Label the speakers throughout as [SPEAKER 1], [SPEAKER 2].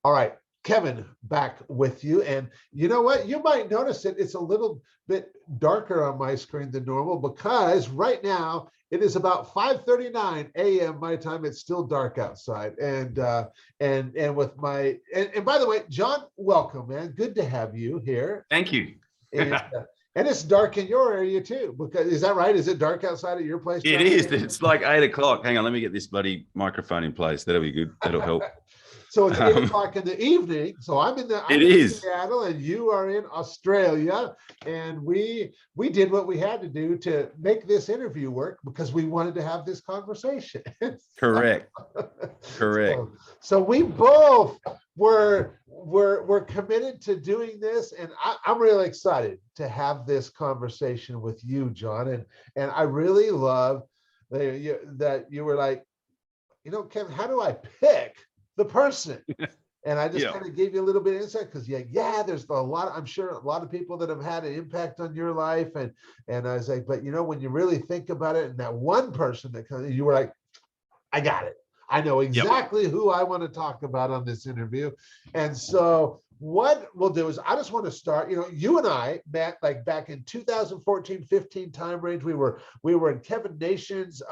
[SPEAKER 1] All right, Kevin, back with you. And you know what? You might notice that it's a little bit darker on my screen than normal because right now it is about 5:39 a.m. my time. It's still dark outside. And with my and by the way, John, welcome, man. Good to have you here.
[SPEAKER 2] Thank you.
[SPEAKER 1] And and it's dark in your area too, because is that right? Is it dark outside of your place, John?
[SPEAKER 2] It is. It's like 8 o'clock. Hang on, let me get this bloody microphone in place. That'll be good. That'll help.
[SPEAKER 1] So it's 8 o'clock in the evening. So I'm
[SPEAKER 2] It
[SPEAKER 1] in
[SPEAKER 2] is.
[SPEAKER 1] Seattle and you are in Australia. And we did what we had to do to make this interview work because we wanted to have this conversation.
[SPEAKER 2] Correct. Correct.
[SPEAKER 1] So we both were committed to doing this, and I'm really excited to have this conversation with you, John. And I really love that you were like, Kevin, how do I pick the person? And I just kind of gave you a little bit of insight because there's I'm sure a lot of people that have had an impact on your life. And I was like, but when you really think about it, and that one person that you were like, I got it. I know exactly who I want to talk about on this interview. And so what we'll do is I just want to start, you and I met like back in 2014-15 time range. We were in Kevin Nation's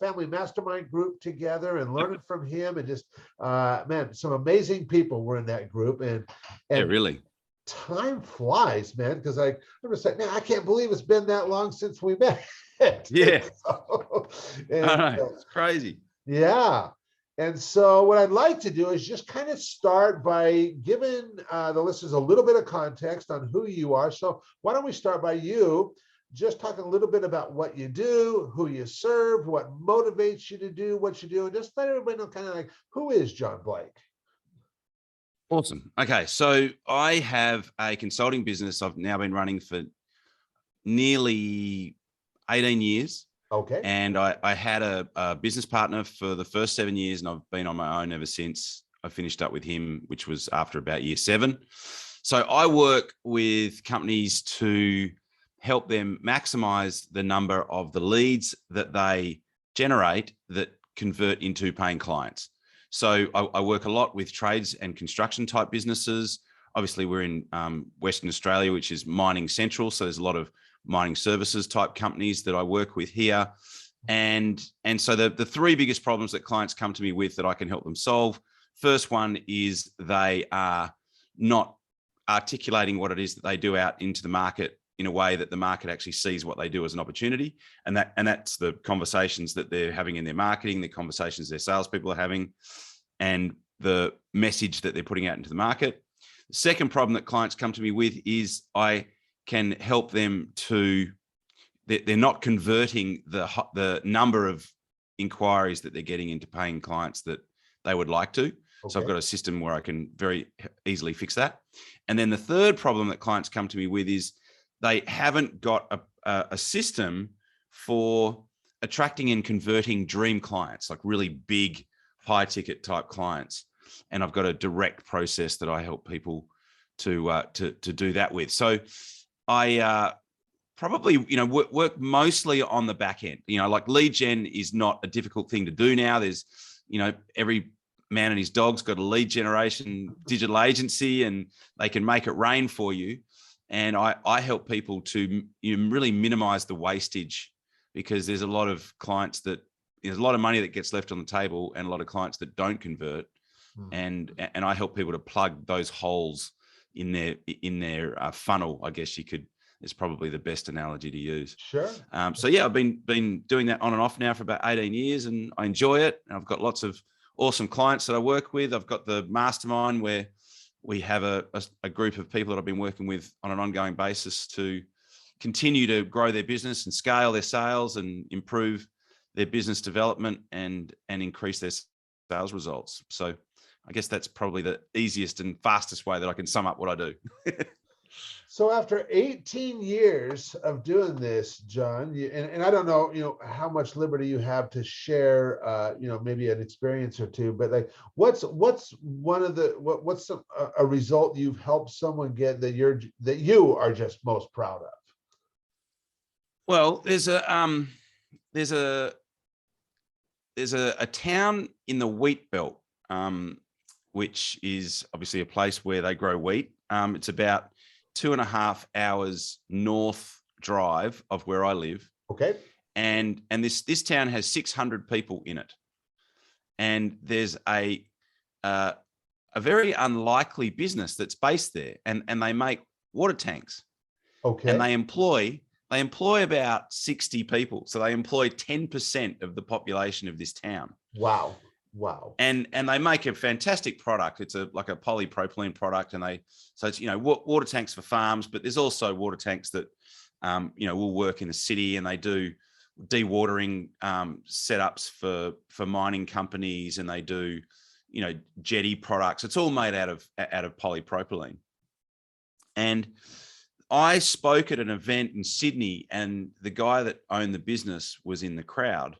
[SPEAKER 1] family mastermind group together and learning from him, and just man, some amazing people were in that group. And
[SPEAKER 2] really
[SPEAKER 1] time flies, man, because I'm just like, man, I can't believe it's been that long since we met.
[SPEAKER 2] Yeah.
[SPEAKER 1] It's
[SPEAKER 2] crazy.
[SPEAKER 1] Yeah. And so what I'd like to do is just kind of start by giving the listeners a little bit of context on who you are. So why don't we start by you just talking a little bit about what you do, who you serve, what motivates you to do what you do, and just let everybody know kind of like, who is John Blake?
[SPEAKER 2] Awesome. Okay. So I have a consulting business I've now been running for nearly 18 years.
[SPEAKER 1] Okay.
[SPEAKER 2] And I had a business partner for the first 7 years, and I've been on my own ever since. I finished up with him, which was after about year 7. So I work with companies to help them maximize the number of the leads that they generate that convert into paying clients. So I work a lot with trades and construction type businesses. Obviously, we're in Western Australia, which is mining central. So there's a lot of mining services type companies that I work with here. And so the 3 biggest problems that clients come to me with that I can help them solve. First one is they are not articulating what it is that they do out into the market in a way that the market actually sees what they do as an opportunity. And that's the conversations that they're having in their marketing, the conversations their salespeople are having, and the message that they're putting out into the market. The second problem that clients come to me with is I can help them they're not converting the number of inquiries that they're getting into paying clients that they would like to. Okay. So I've got a system where I can very easily fix that. And then the third problem that clients come to me with is they haven't got a system for attracting and converting dream clients, like really big, high ticket type clients. And I've got a direct process that I help people to do that with. So I probably, work mostly on the back end. Like lead gen is not a difficult thing to do now. There's, every man and his dog's got a lead generation digital agency, and they can make it rain for you. And I help people to really minimize the wastage, because there's a lot of clients there's a lot of money that gets left on the table and a lot of clients that don't convert. And I help people to plug those holes in their funnel, I guess is probably the best analogy to use.
[SPEAKER 1] Sure.
[SPEAKER 2] So yeah, I've been doing that on and off now for about 18 years, and I enjoy it. And I've got lots of awesome clients that I work with. I've got the mastermind where we have a group of people that I've been working with on an ongoing basis to continue to grow their business and scale their sales and improve their business development and increase their sales results. So I guess that's probably the easiest and fastest way that I can sum up what I do.
[SPEAKER 1] So after 18 years of doing this, John, and I don't know, how much liberty you have to share, maybe an experience or two, but like, what's a result you've helped someone get that you are just most proud of?
[SPEAKER 2] Well, there's a town in the wheat belt. which is obviously a place where they grow wheat. It's about 2.5 hours north drive of where I live.
[SPEAKER 1] Okay.
[SPEAKER 2] And this town has 600 people in it. And there's a very unlikely business that's based there, and they make water tanks.
[SPEAKER 1] Okay.
[SPEAKER 2] And they employ about 60 people. So they employ 10% of the population of this town.
[SPEAKER 1] Wow.
[SPEAKER 2] And they make a fantastic product. It's like a polypropylene product, and it's water tanks for farms, but there's also water tanks that will work in the city, and they do dewatering setups for mining companies, and they do jetty products. It's all made out of polypropylene. And I spoke at an event in Sydney, and the guy that owned the business was in the crowd,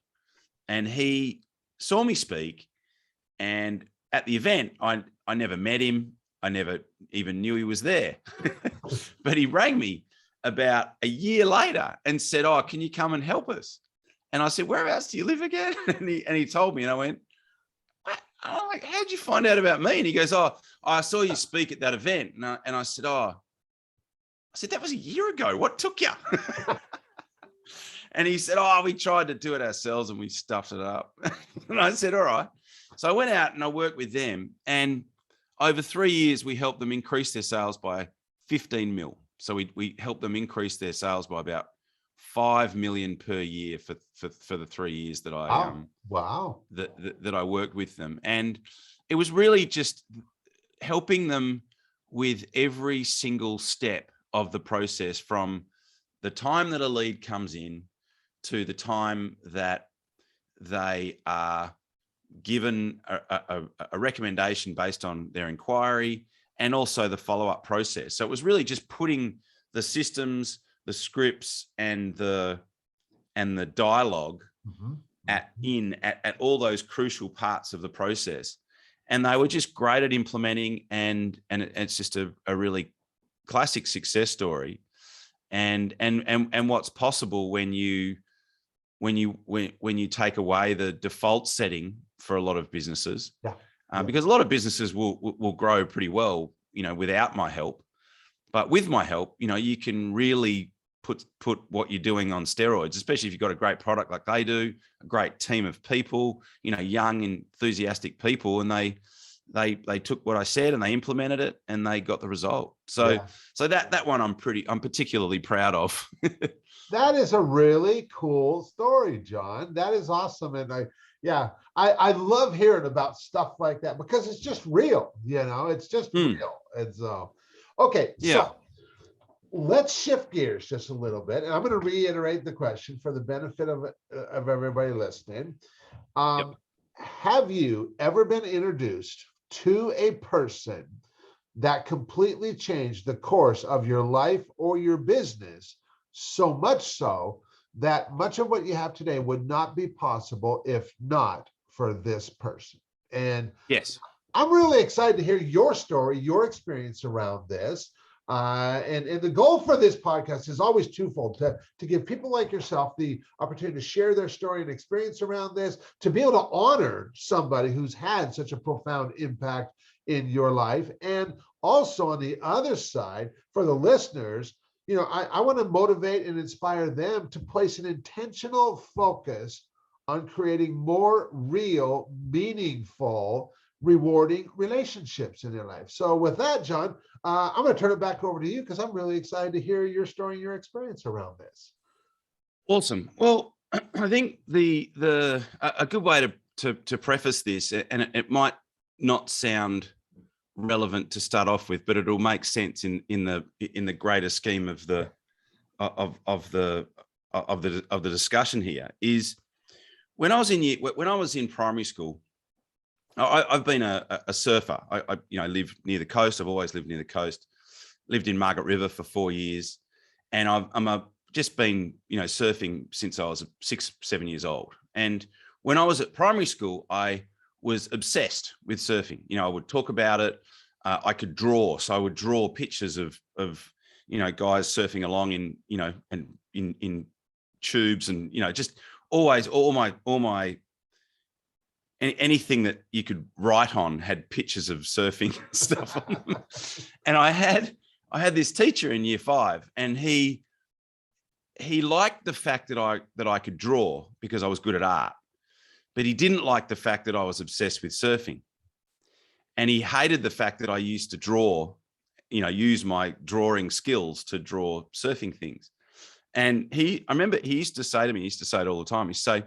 [SPEAKER 2] and he saw me speak. And at the event, I never met him. I never even knew he was there. But he rang me about a year later and said, "Oh, can you come and help us?" And I said, "Whereabouts do you live again?" And he told me, and I went, I'm like, "How'd you find out about me?" And he goes, "Oh, I saw you speak at that event." And I said, "That was a year ago. What took you?" And he said, "Oh, we tried to do it ourselves and we stuffed it up." And I said, "All right." So I went out and I worked with them, and over 3 years, we helped them increase their sales by 15 mil. So we helped them increase their sales by about 5 million per year for the 3 years that I that I worked with them. And it was really just helping them with every single step of the process, from the time that a lead comes in to the time that they are given a recommendation based on their inquiry, and also the follow-up process. So it was really just putting the systems, the scripts, and the dialogue at all those crucial parts of the process. And they were just great at implementing, and it's just a really classic success story. And what's possible when you take away the default setting for a lot of businesses, because a lot of businesses will grow pretty well, without my help. But with my help, you can really put what you're doing on steroids, especially if you've got a great product like they do, a great team of people, young, enthusiastic people, and they took what I said and they implemented it and they got the result. So that one I'm particularly proud of.
[SPEAKER 1] That is a really cool story, John. That is awesome. And I love hearing about stuff like that because it's just real, it's just real. And so, okay. So let's shift gears just a little bit. And I'm going to reiterate the question for the benefit of everybody listening. Have you ever been introduced to a person that completely changed the course of your life or your business, so much so that much of what you have today would not be possible if not for this person? And
[SPEAKER 2] yes,
[SPEAKER 1] I'm really excited to hear your story, your experience around this. And the goal for this podcast is always twofold: to give people like yourself the opportunity to share their story and experience around this, to be able to honor somebody who's had such a profound impact in your life. And also on the other side, for the listeners, I want to motivate and inspire them to place an intentional focus on creating more real, meaningful, rewarding relationships in their life. So with that, John, I'm going to turn it back over to you because I'm really excited to hear your story and your experience around this.
[SPEAKER 2] Awesome. Well, I think a good way to preface this, and it might not sound relevant to start off with, but it'll make sense in the greater scheme of the discussion here, is when I was in primary school. I've been a surfer. I live near the coast. I've always lived near the coast. Lived in Margaret River for 4 years, and I'm just been surfing since I was 6-7 years old. And when I was at primary school, I was obsessed with surfing. I would talk about it. I could draw, so I would draw pictures of guys surfing along in tubes, and just always all my anything that you could write on had pictures of surfing stuff on them. And I had this teacher in year 5, and he liked the fact that I could draw because I was good at art, but he didn't like the fact that I was obsessed with surfing. And he hated the fact that I used to draw, use my drawing skills to draw surfing things. And I remember he used to say to me, he used to say it all the time. He'd say,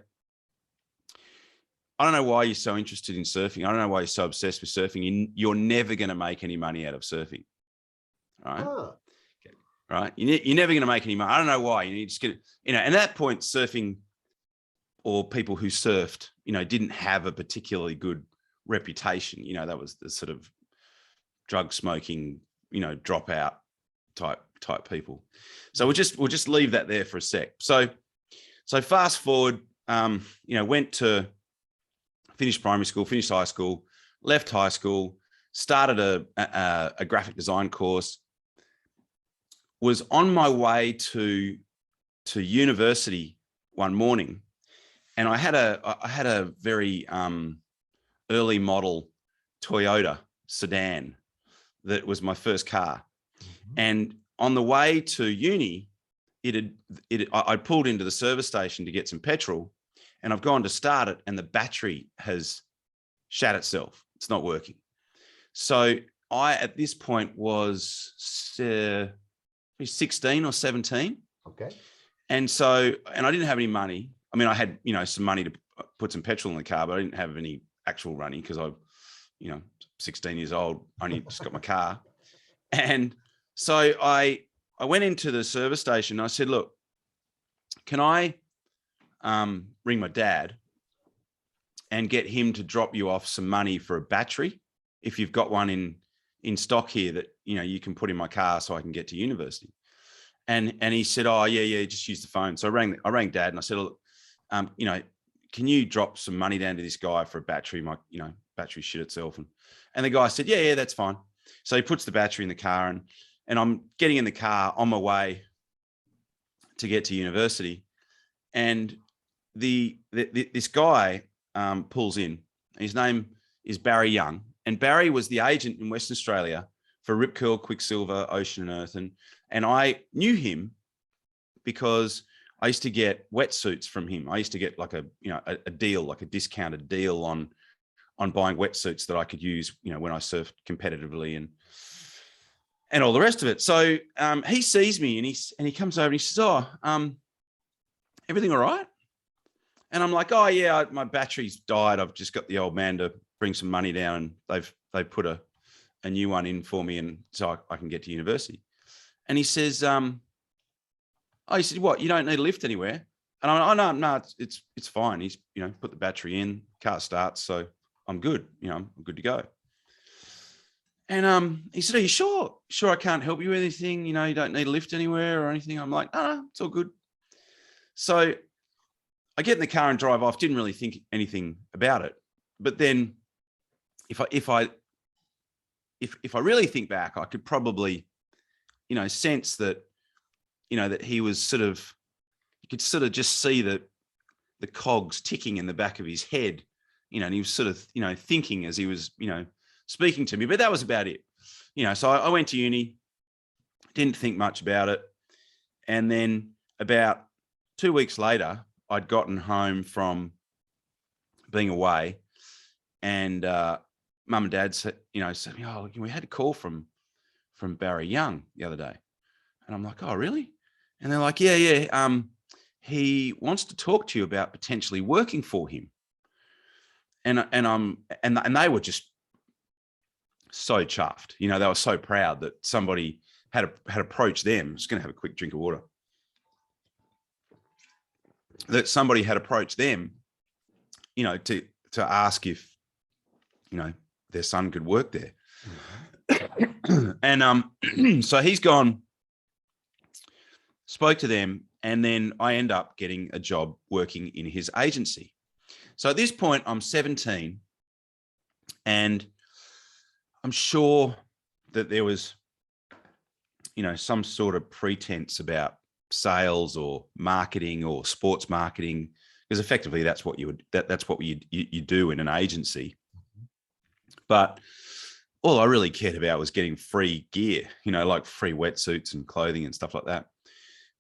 [SPEAKER 2] I don't know why you're so interested in surfing. I don't know why you're so obsessed with surfing. You're never going to make any money out of surfing. Right.
[SPEAKER 1] Huh.
[SPEAKER 2] Okay. Right. You're never going to make any money. I don't know why. You just get, and at that point, surfing, or people who surfed, didn't have a particularly good reputation. That was the sort of drug smoking, dropout type people. So we'll just leave that there for a sec. So fast forward, went to finish primary school, finished high school, left high school, started a graphic design course, was on my way to university one morning, and I had a very early model Toyota sedan that was my first car. And on the way to uni, I pulled into the service station to get some petrol, and I've gone to start it, and the battery has shat itself. It's not working. So I, at this point, was 16 or 17.
[SPEAKER 1] Okay.
[SPEAKER 2] And I didn't have any money. I mean, I had, some money to put some petrol in the car, but I didn't have any actual money because I, 16 years old, only just got my car. And so I went into the service station and I said, look, can I ring my dad and get him to drop you off some money for a battery if you've got one in stock here that, you can put in my car so I can get to university. And he said, oh yeah, just use the phone. So I rang dad and I said, look, can you drop some money down to this guy for a battery? My, battery shit itself. And the guy said, yeah, that's fine. So he puts the battery in the car, and I'm getting in the car on my way to get to university. And this guy pulls in. His name is Barry Young. And Barry was the agent in Western Australia for Rip Curl, Quicksilver, Ocean and Earth. And I knew him because I used to get wetsuits from him. I used to get like a deal, like a discounted deal on buying wetsuits that I could use, when I surfed competitively and all the rest of it. So he sees me and he comes over and he says, oh, everything all right? And I'm like, oh yeah, my battery's died. I've just got the old man to bring some money down, and they've put a new one in for me, and so I can get to university. And he says, he said, what, you don't need a lift anywhere? And I'm like, oh no, it's fine. He's, put the battery in, car starts, so I'm good. I'm good to go. And he said, are you sure? Sure, I can't help you with anything? You don't need a lift anywhere or anything? I'm like, no, it's all good. So I get in the car and drive off. Didn't really think anything about it. But then if I really think back, I could probably, sense that, that he was sort of, you could sort of just see the cogs ticking in the back of his head, and he was sort of, thinking as he was, speaking to me, but that was about it. So I went to uni, didn't think much about it. And then about 2 weeks later, I'd gotten home from being away, and mum and dad said, said, oh, we had a call from Barry Young the other day. And I'm like, oh, really? And they're like, yeah. He wants to talk to you about potentially working for him. And they were just so chuffed. They were so proud that somebody had approached them. I'm just going to have a quick drink of water. That somebody had approached them, to ask if, their son could work there. And so he's gone, spoke to them, and then I end up getting a job working in his agency. So at this point, I'm 17, and I'm sure that there was, some sort of pretense about sales or marketing or sports marketing because effectively that's what that's what you do in an agency. But all I really cared about was getting free gear, like free wetsuits and clothing and stuff like that.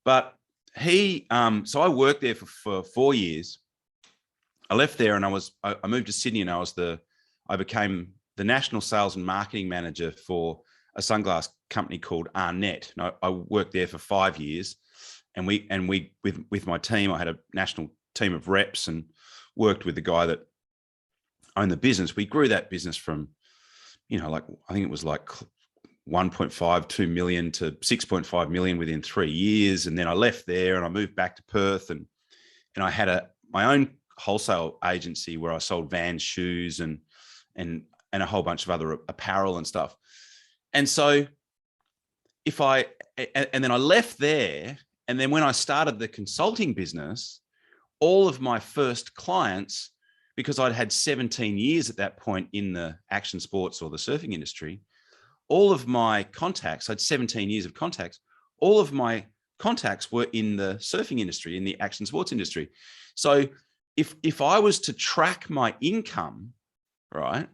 [SPEAKER 2] But so I worked there for 4 years. I left there and I moved to Sydney, and I became the national sales and marketing manager for a sunglass company called Arnett. And I worked there for 5 years, and we with my team, I had a national team of reps and worked with the guy that owned the business. We grew that business from, I think it was like 1.52 million to 6.5 million within 3 years. And then I left there and I moved back to Perth, and I had my own wholesale agency where I sold Vans shoes and a whole bunch of other apparel and stuff. And so and then I left there, and then when I started the consulting business, all of my first clients, because I'd had 17 years at that point in the action sports or the surfing industry, all of my contacts, I had 17 years of contacts, all of my contacts were in the surfing industry, in the action sports industry. So if I was to track my income, right?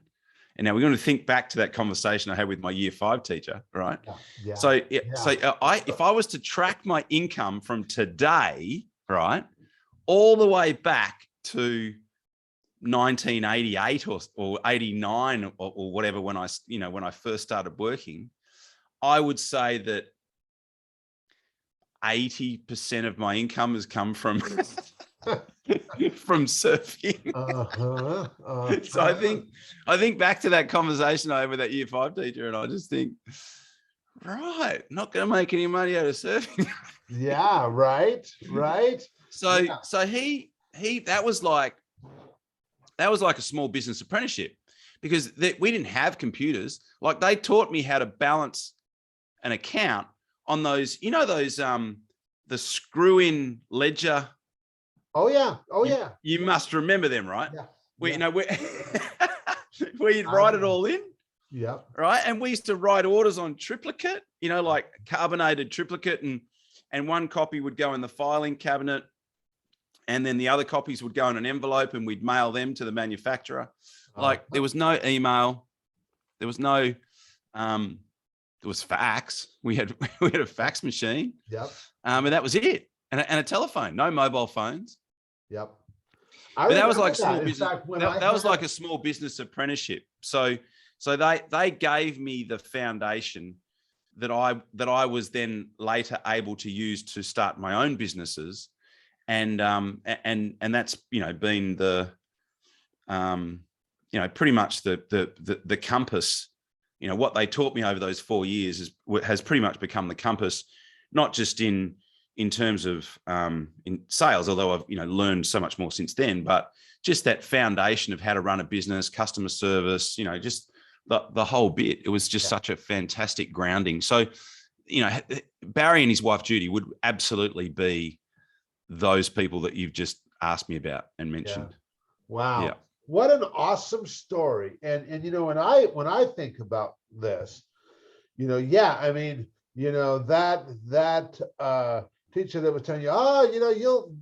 [SPEAKER 2] And now we're going to think back to that conversation I had with my year 5 teacher, right?
[SPEAKER 1] Yeah.
[SPEAKER 2] So if I was to track my income from today, right, all the way back to 1988 or 89 or whatever, when I first started working, I would say that 80% of my income has come from from surfing. So I think back to that conversation I had with that year 5 teacher, and I just think, right, not going to make any money out of surfing.
[SPEAKER 1] Yeah, right.
[SPEAKER 2] So
[SPEAKER 1] Yeah.
[SPEAKER 2] so he that was like a small business apprenticeship, because we didn't have computers. Like, they taught me how to balance an account on those, the screw-in ledger.
[SPEAKER 1] Oh yeah.
[SPEAKER 2] You must remember them, right?
[SPEAKER 1] Yeah.
[SPEAKER 2] Where you'd write it all in.
[SPEAKER 1] Yeah.
[SPEAKER 2] Right. And we used to write orders on triplicate, like carbonated triplicate, and one copy would go in the filing cabinet, and then the other copies would go in an envelope, and we'd mail them to the manufacturer. Like, there was no email. There was no, there was fax. We had a fax machine.
[SPEAKER 1] Yep.
[SPEAKER 2] And that was it. And a telephone, no mobile phones.
[SPEAKER 1] Yep.
[SPEAKER 2] But that was like small business. That was like a small business apprenticeship. So they gave me the foundation that I was then later able to use to start my own businesses. And that's, been the, pretty much the compass. What they taught me over those 4 years has pretty much become the compass, not just in terms of in sales, although I've learned so much more since then, but just that foundation of how to run a business, customer service, just the whole bit. It was just such a fantastic grounding. So, Barry and his wife Judy would absolutely be those people that you've just asked me about and mentioned.
[SPEAKER 1] Yeah. Wow.
[SPEAKER 2] Yeah.
[SPEAKER 1] What an awesome story. And when I think about this, that teacher that was telling you,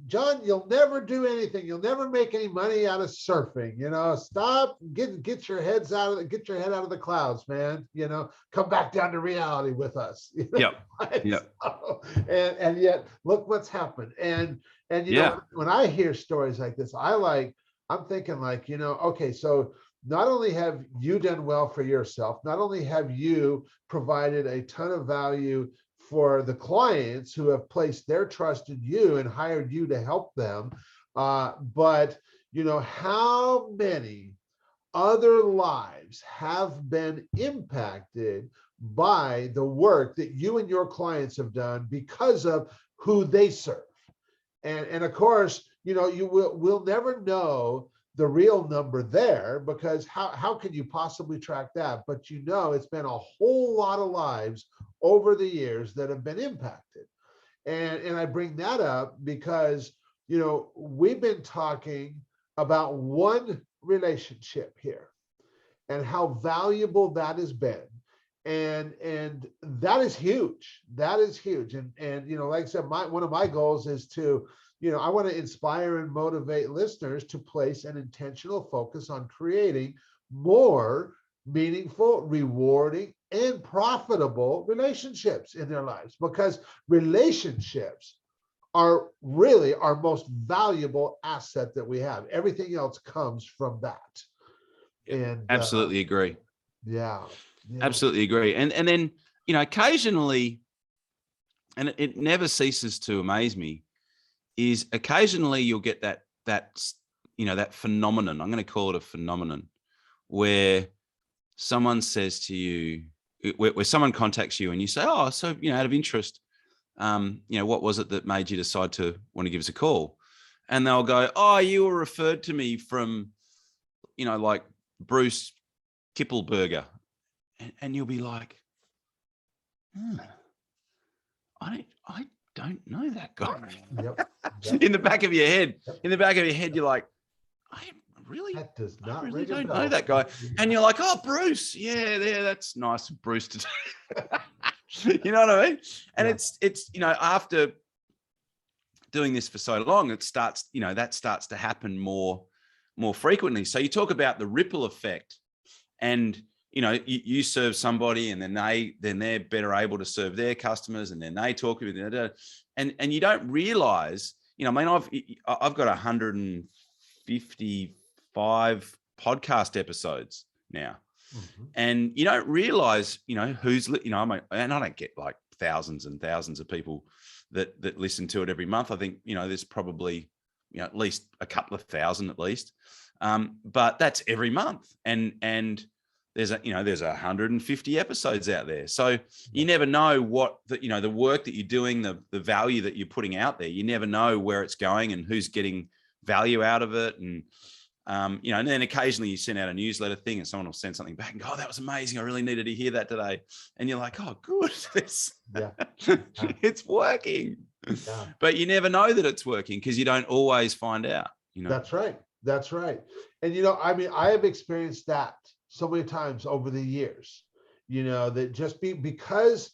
[SPEAKER 1] John, you'll never do anything. You'll never make any money out of surfing. Stop, get your head out of the clouds, man. Come back down to reality with us.
[SPEAKER 2] Yep. Yep.
[SPEAKER 1] So, and yet look what's happened. And when I hear stories like this, I'm thinking okay, so not only have you done well for yourself, not only have you provided a ton of value for the clients who have placed their trust in you and hired you to help them, but how many other lives have been impacted by the work that you and your clients have done because of who they serve. And of course, we'll never know the real number there, because how can you possibly track that? But it's been a whole lot of lives over the years that have been impacted. And I bring that up because, we've been talking about one relationship here and how valuable that has been. And that is huge. That is huge. And like I said, one of my goals is to I want to inspire and motivate listeners to place an intentional focus on creating more meaningful, rewarding, and profitable relationships in their lives, because relationships are really our most valuable asset that we have. Everything else comes from that. And
[SPEAKER 2] Absolutely agree.
[SPEAKER 1] yeah,
[SPEAKER 2] Absolutely agree. And then, occasionally, and it never ceases to amaze me, is occasionally you'll get that phenomenon. I'm going to call it a phenomenon, where someone says to you, where someone contacts you and you say, oh, so, out of interest, what was it that made you decide to want to give us a call? And they'll go, oh, you were referred to me from, like Bruce Kippelberger. And you'll be like, I don't know that guy.
[SPEAKER 1] Yep.
[SPEAKER 2] In the back of your head, you're like, I really don't know that guy. And you're like, oh, Bruce. Yeah, that's nice of Bruce to do. You know what I mean? And it's after doing this for so long, it starts, that starts to happen more frequently. So you talk about the ripple effect, and you serve somebody, and then they're better able to serve their customers, and then they talk with you, and you don't realize, I've got 155 podcast episodes now, and you don't realize, who's, and I don't get like thousands and thousands of people that listen to it every month. I think, there's probably, at least a couple of thousand at least, but that's every month, and there's 150 episodes out there. So you never know what the work that you're doing, the value that you're putting out there, you never know where it's going and who's getting value out of it. And, and then occasionally you send out a newsletter thing and someone will send something back and go, oh, that was amazing. I really needed to hear that today. And you're like, oh, good. It's working. Yeah. But you never know that it's working because you don't always find out.
[SPEAKER 1] That's right. And, I have experienced that so many times over the years, that just because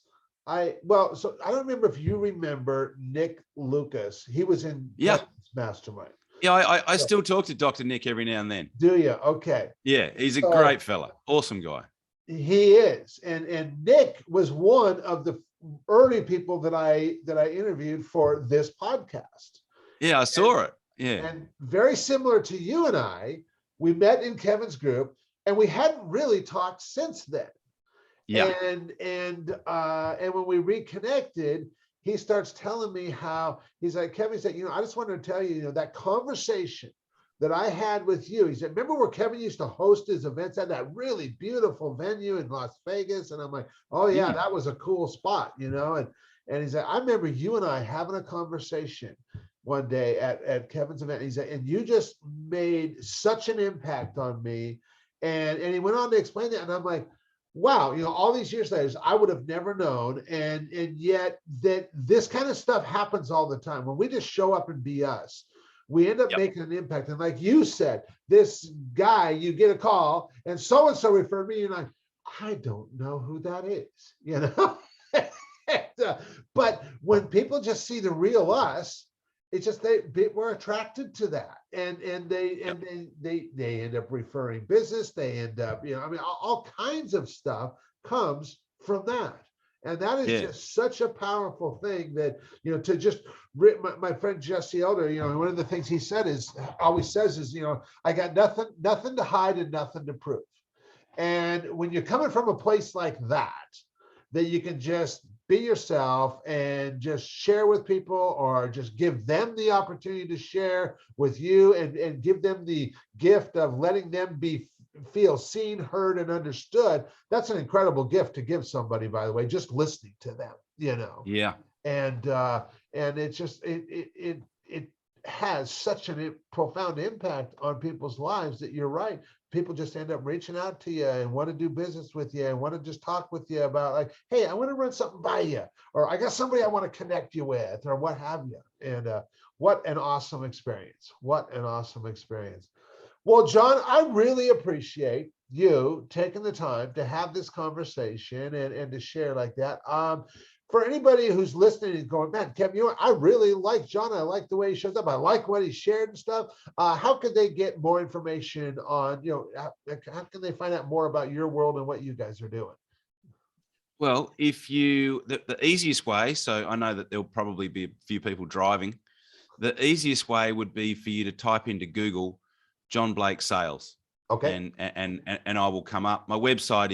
[SPEAKER 1] so I don't remember if you remember Nick Lucas. He was in Mastermind.
[SPEAKER 2] Yeah, I still talk to Dr. Nick every now and then.
[SPEAKER 1] Do you? Okay.
[SPEAKER 2] Yeah, he's a great fella. Awesome guy.
[SPEAKER 1] He is. And Nick was one of the early people that I interviewed for this podcast.
[SPEAKER 2] Yeah, I saw it. Yeah.
[SPEAKER 1] And very similar to you and I, we met in Kevin's group, and we hadn't really talked since then. Yeah. And when we reconnected, he starts telling me how he's like, Kevin said, I just wanted to tell you, that conversation that I had with you. He said, remember where Kevin used to host his events at that really beautiful venue in Las Vegas? And I'm like, oh yeah, that was a cool spot, and he said, I remember you and I having a conversation one day at Kevin's event. He said, and you just made such an impact on me. And he went on to explain that. And I'm like, wow, all these years later, I would have never known. And yet that this kind of stuff happens all the time. When we just show up and be us, we end up making an impact. And like you said, this guy, you get a call and so referred me, and I don't know who that is, but when people just see the real us, it's just we're attracted to that, and they end up referring business. They end up, all kinds of stuff comes from that, and that is just such a powerful thing that to just my friend Jesse Elder. One of the things he always says is, I got nothing to hide and nothing to prove. And when you're coming from a place like that you can just be yourself and just share with people, or just give them the opportunity to share with you, and give them the gift of letting them feel seen, heard, and understood. That's an incredible gift to give somebody, by the way, just listening to them,
[SPEAKER 2] Yeah.
[SPEAKER 1] And it's just, it has such a profound impact on people's lives that you're right. People just end up reaching out to you and want to do business with you and want to just talk with you about, like, hey, I want to run something by you, or I got somebody I want to connect you with, or what have you. And what an awesome experience. Well, John, I really appreciate you taking the time to have this conversation and to share like that. for anybody who's listening and going, man, Kevin, I really like John. I like the way he shows up. I like what he shared and stuff. How could they get more information on, how can they find out more about your world and what you guys are doing?
[SPEAKER 2] Well, the easiest way, so I know that there'll probably be a few people driving. The easiest way would be for you to type into Google John Blake Sales.
[SPEAKER 1] Okay.
[SPEAKER 2] And I will come up. My website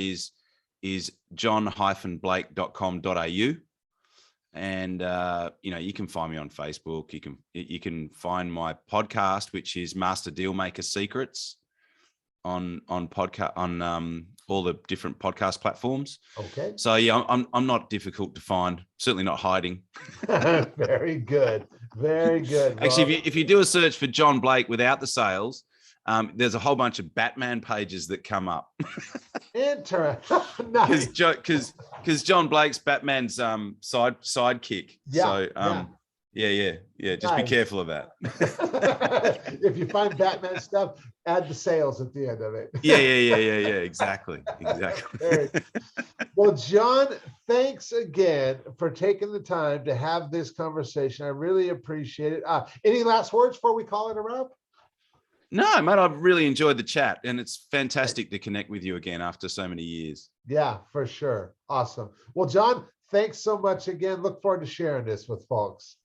[SPEAKER 2] is john-blake.com.au. And you can find me on Facebook. You can find my podcast, which is Master Dealmaker Secrets, on podcast on all the different podcast platforms.
[SPEAKER 1] Okay.
[SPEAKER 2] So yeah, I'm not difficult to find. Certainly not hiding.
[SPEAKER 1] Very good. Very good.
[SPEAKER 2] Actually, if you do a search for John Blake without the sales, there's a whole bunch of Batman pages that come up.
[SPEAKER 1] Interesting. Nice.
[SPEAKER 2] Because John Blake's Batman's sidekick.
[SPEAKER 1] Yeah,
[SPEAKER 2] so yeah. Just
[SPEAKER 1] nice.
[SPEAKER 2] Be careful of that.
[SPEAKER 1] If you find Batman stuff, add the sales at the end of it.
[SPEAKER 2] Yeah. Exactly.
[SPEAKER 1] Well, John, thanks again for taking the time to have this conversation. I really appreciate it. Any last words before we call it a wrap?
[SPEAKER 2] No, mate, I've really enjoyed the chat, and it's fantastic to connect with you again after so many years.
[SPEAKER 1] Yeah, for sure. Awesome. Well, John, thanks so much again. Look forward to sharing this with folks.